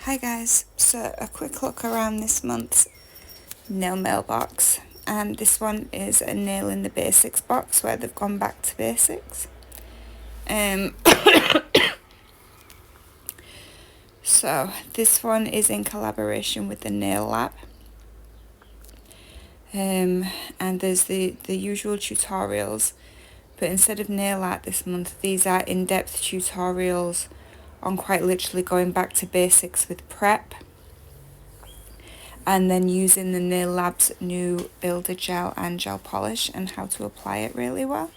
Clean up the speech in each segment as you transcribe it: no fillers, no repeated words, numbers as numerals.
Hi guys, so a quick look around this month's nail mailbox, and this one is a nail in the basics box where they've gone back to basics. So this one is in collaboration with the Nail Lab, and there's the usual tutorials, but instead of nail art this month, these are in-depth tutorials on quite literally going back to basics with prep, and then using the Nail Lab's new builder gel and gel polish and how to apply it really well.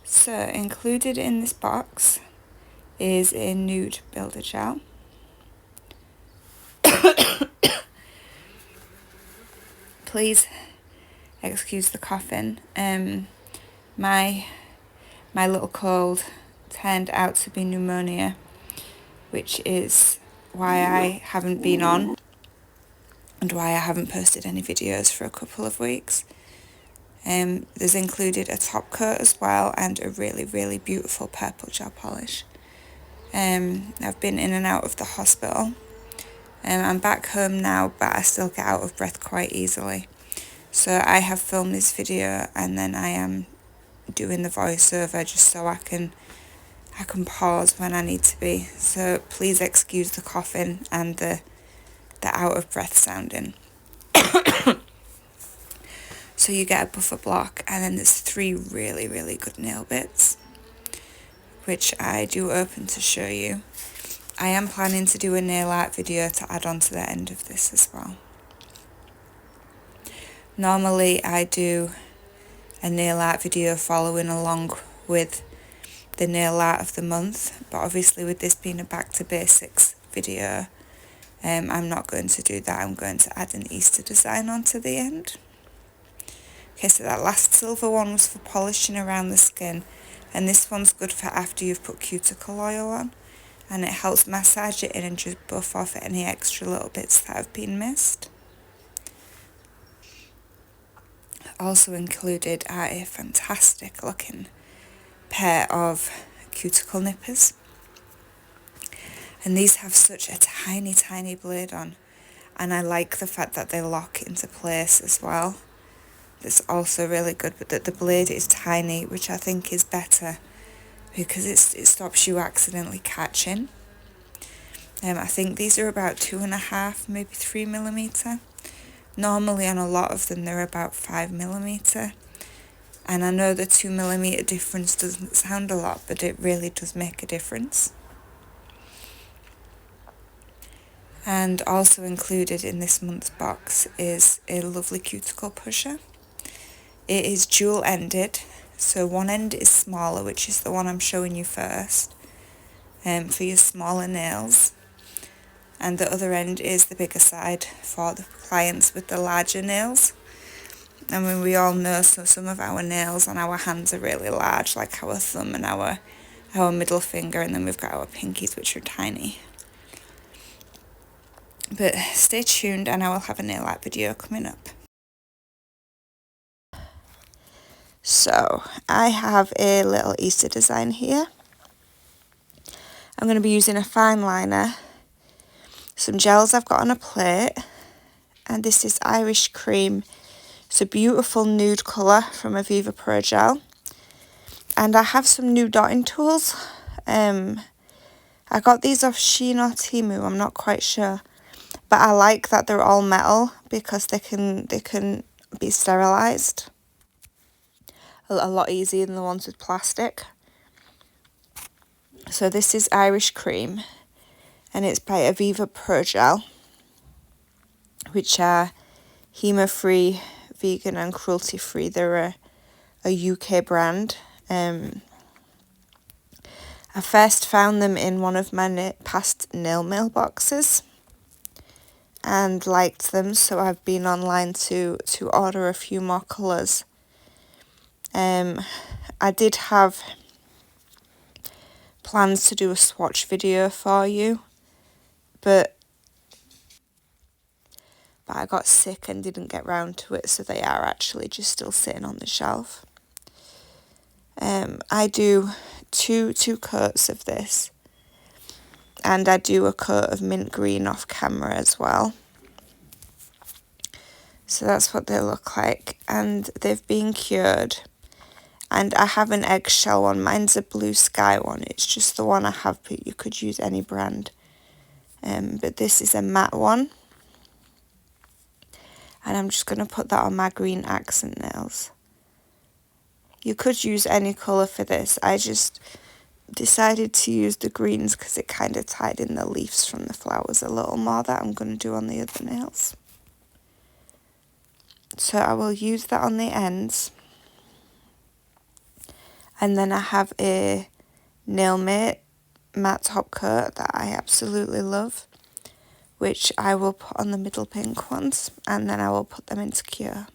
So included in this box is a nude builder gel. Please excuse the coughing. My little cold turned out to be pneumonia, which is why I haven't been on and why I haven't posted any videos for a couple of weeks. There's included a top coat as well and a really beautiful purple gel polish. I've been in and out of the hospital. I'm back home now, but I still get out of breath quite easily. So I have filmed this video and then I am doing the voiceover just so I can pause when I need to be. So please excuse the coughing and the out of breath sounding. So you get a buffer block, and then there's 3 really good nail bits, which I do open to show you. I am planning to do a nail art video to add on to the end of this as well. Normally I do a nail art video following along with the nail art of the month, but obviously with this being a back to basics video, I'm not going to do that. I'm going to add an Easter design onto the end. Okay, so that last silver one was for polishing around the skin, and this one's good for after you've put cuticle oil on, and it helps massage it in and just buff off any extra little bits that have been missed. Also included are a fantastic looking pair of cuticle nippers, and these have such a tiny blade on, and I like the fact that they lock into place as well. That's also really good, but that the blade is tiny, which I think is better because it stops you accidentally catching. I think these are about 2.5, maybe 3mm. Normally on a lot of them they're about 5mm. And I know the 2mm difference doesn't sound a lot, but it really does make a difference. And also included in this month's box is a lovely cuticle pusher. It is dual ended, so one end is smaller, which is the one I'm showing you first, for your smaller nails, and the other end is the bigger side for the clients with the larger nails. I mean, we all know, so some of our nails on our hands are really large, like our thumb and our middle finger, and then we've got our pinkies, which are tiny. But stay tuned and I will have a nail art video coming up. So I have a little Easter design here. I'm going to be using a fine liner, some gels I've got on a plate, and this is Irish Cream. It's a beautiful nude colour from Aviva Pro Gel. And I have some new dotting tools. I got these off Shein or Temu, I'm not quite sure. But I like that they're all metal because they can be sterilised a lot easier than the ones with plastic. So this is Irish Cream, and it's by Aviva Pro Gel, which are hemo-free, vegan and cruelty-free. They're a UK brand. I first found them in one of my past nail mail boxes and liked them, so I've been online to order a few more colours. I did have plans to do a swatch video for you, but I got sick and didn't get round to it, so they are actually just still sitting on the shelf. I do two coats of this, and I do a coat of mint green off camera as well. So that's what they look like, and they've been cured. And I have an eggshell one. Mine's a Blue Sky one. It's just the one I have, but you could use any brand. But this is a matte one. And I'm just going to put that on my green accent nails. You could use any colour for this. I just decided to use the greens because it kind of tied in the leaves from the flowers a little more that I'm going to do on the other nails. So I will use that on the ends. And then I have a Nailmate matte top coat that I absolutely love, which I will put on the middle pink ones, and then I will put them into cure.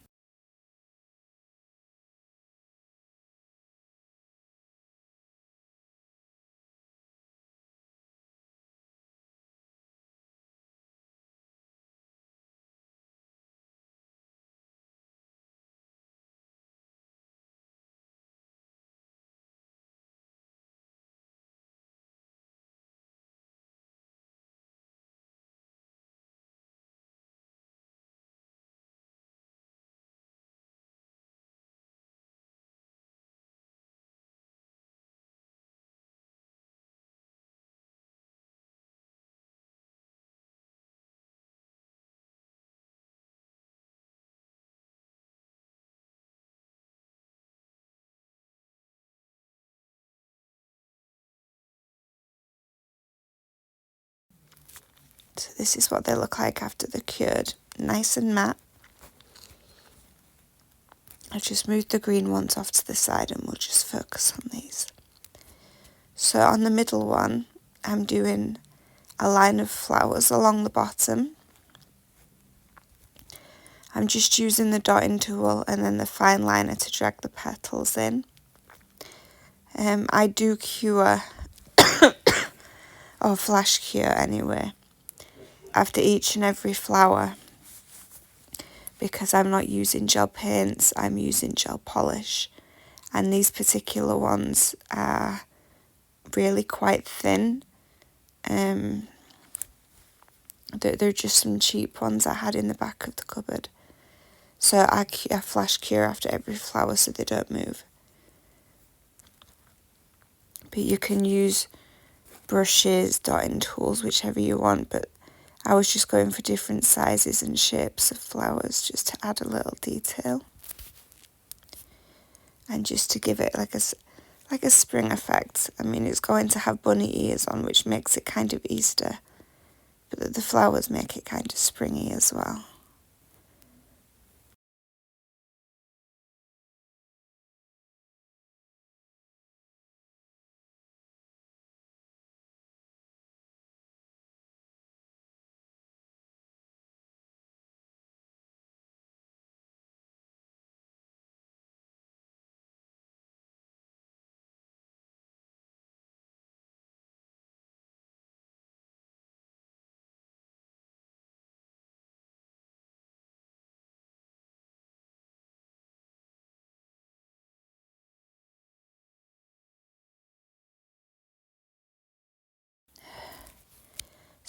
So this is what they look like after they're cured. Nice and matte. I've just moved the green ones off to the side and we'll just focus on these. So on the middle one, I'm doing a line of flowers along the bottom. I'm just using the dotting tool and then the fine liner to drag the petals in. I do cure, or flash cure anyway, after each and every flower, because I'm not using gel paints, I'm using gel polish, and these particular ones are really quite thin. They're just some cheap ones I had in the back of the cupboard, so I flash cure after every flower so they don't move. But you can use brushes, dotting tools, whichever you want, but I was just going for different sizes and shapes of flowers just to add a little detail and just to give it like a spring effect. I mean, it's going to have bunny ears on, which makes it kind of Easter, but the flowers make it kind of springy as well.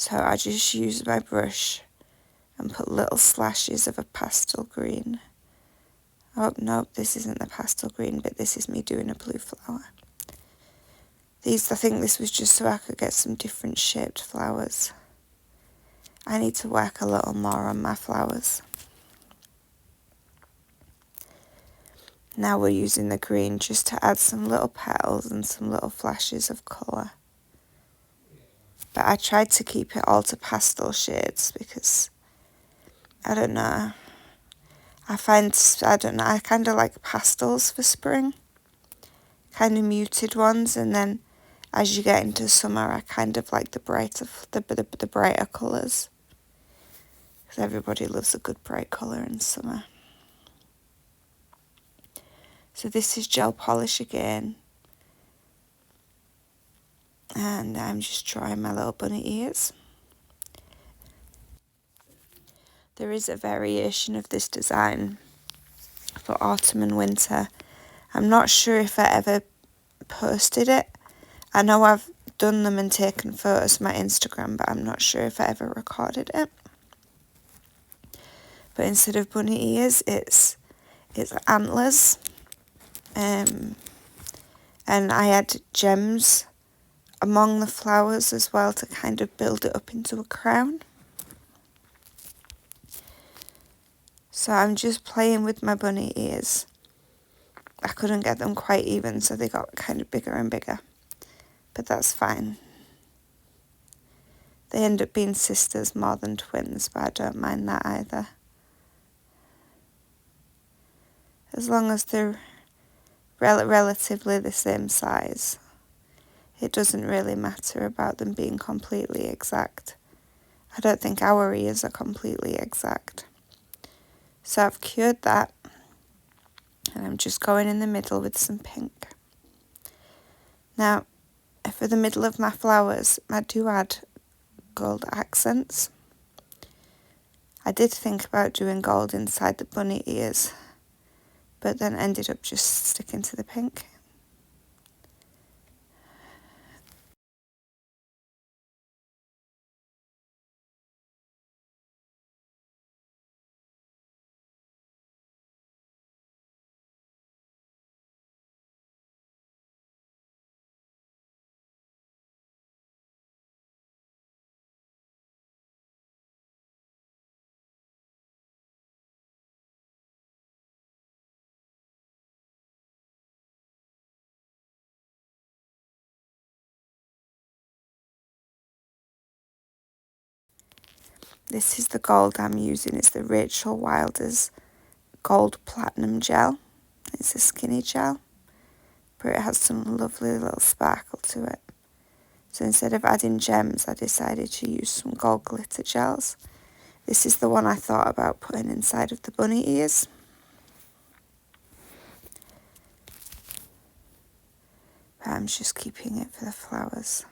So I just use my brush and put little slashes of a pastel green. Oh, no, this isn't the pastel green, but this is me doing a blue flower. I think this was just so I could get some different shaped flowers. I need to work a little more on my flowers. Now we're using the green just to add some little petals and some little flashes of colour. But I tried to keep it all to pastel shades because, I don't know, I kind of like pastels for spring. Kind of muted ones, and then as you get into summer, I kind of like the brighter colours. Because everybody loves a good bright colour in summer. So this is gel polish again. And I'm just drawing my little bunny ears. There is a variation of this design for autumn and winter. I'm not sure if I ever posted it. I know I've done them and taken photos of my Instagram, but I'm not sure if I ever recorded it. But instead of bunny ears, it's antlers. And I had gems among the flowers as well to kind of build it up into a crown. So I'm just playing with my bunny ears. I couldn't get them quite even, so they got kind of bigger and bigger. But that's fine. They end up being sisters more than twins, but I don't mind that either. As long as they're relatively the same size, it doesn't really matter about them being completely exact. I don't think our ears are completely exact. So I've cured that, and I'm just going in the middle with some pink. Now, for the middle of my flowers, I do add gold accents. I did think about doing gold inside the bunny ears, but then ended up just sticking to the pink. This is the gold I'm using. It's the Rachel Wilders Gold Platinum Gel. It's a skinny gel, but it has some lovely little sparkle to it. So instead of adding gems, I decided to use some gold glitter gels. This is the one I thought about putting inside of the bunny ears. But I'm just keeping it for the flowers.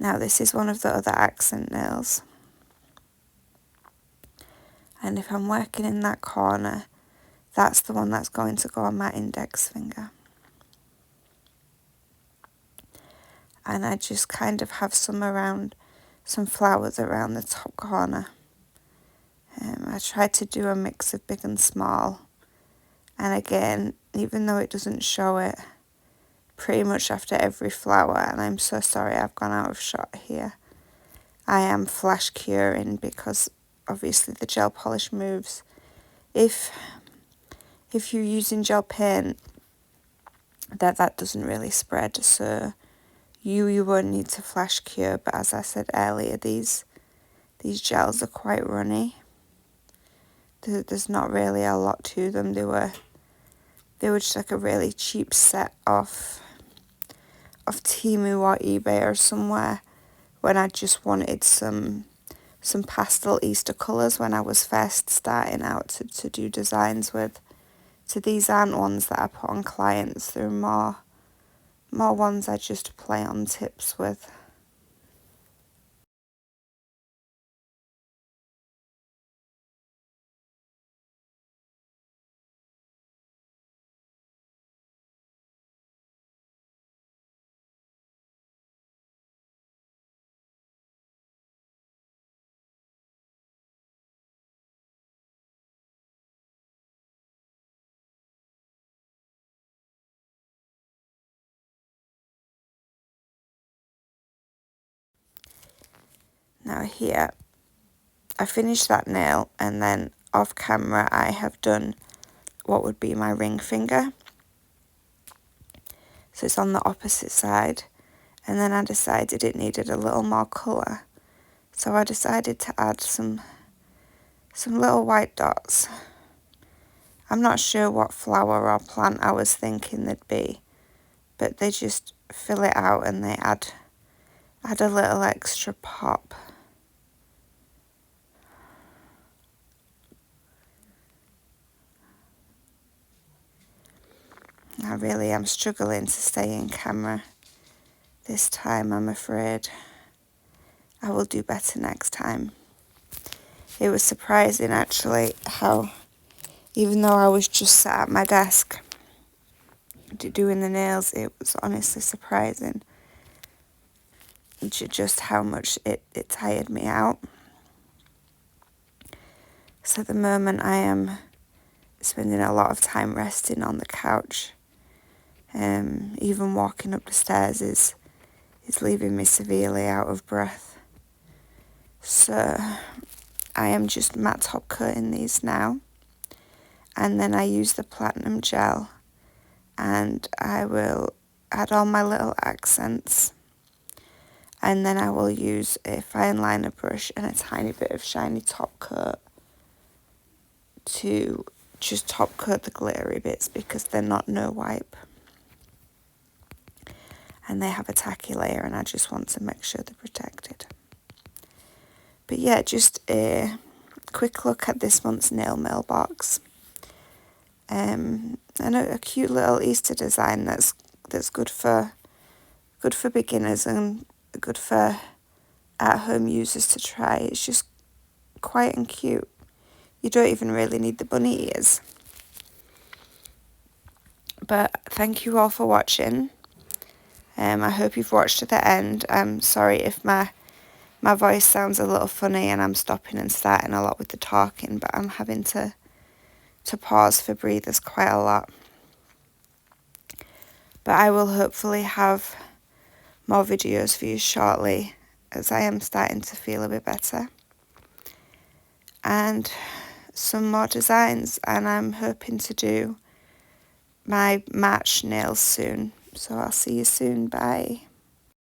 Now this is one of the other accent nails. And if I'm working in that corner, that's the one that's going to go on my index finger. And I just kind of have some flowers around the top corner. I tried to do a mix of big and small. And again, even though it doesn't show it pretty much after every flower, and I'm so sorry I've gone out of shot here, I am flash curing because obviously the gel polish moves. If you're using gel paint, that doesn't really spread, so you won't need to flash cure. But as I said earlier, these gels are quite runny. There's not really a lot to them. They were just like a really cheap set off Temu or eBay or somewhere when I just wanted some pastel Easter colours when I was first starting out to do designs with. So these aren't ones that I put on clients. They're more ones I just play on tips with. Now here, I finished that nail, and then off camera I have done what would be my ring finger. So it's on the opposite side, and then I decided it needed a little more colour. So I decided to add some little white dots. I'm not sure what flower or plant I was thinking they'd be, but they just fill it out and they add a little extra pop. I really am struggling to stay in camera this time, I'm afraid. I will do better next time. It was surprising actually how, even though I was just sat at my desk, doing the nails, it was honestly surprising just how much it tired me out. So at the moment I am spending a lot of time resting on the couch. Even walking up the stairs is leaving me severely out of breath. So I am just matte top coating these now, and then I use the platinum gel and I will add all my little accents, and then I will use a fine liner brush and a tiny bit of shiny top coat to just top coat the glittery bits because they're not no wipe and they have a tacky layer, and I just want to make sure they're protected. But yeah, just a quick look at this month's nail mailbox. And a cute little Easter design that's good for beginners and good for at-home users to try. It's just quiet and cute. You don't even really need the bunny ears. But thank you all for watching. I hope you've watched to the end. I'm sorry if my voice sounds a little funny and I'm stopping and starting a lot with the talking, but I'm having to pause for breathers quite a lot. But I will hopefully have more videos for you shortly, as I am starting to feel a bit better. And some more designs, and I'm hoping to do my March nails soon. So I'll see you soon. Bye.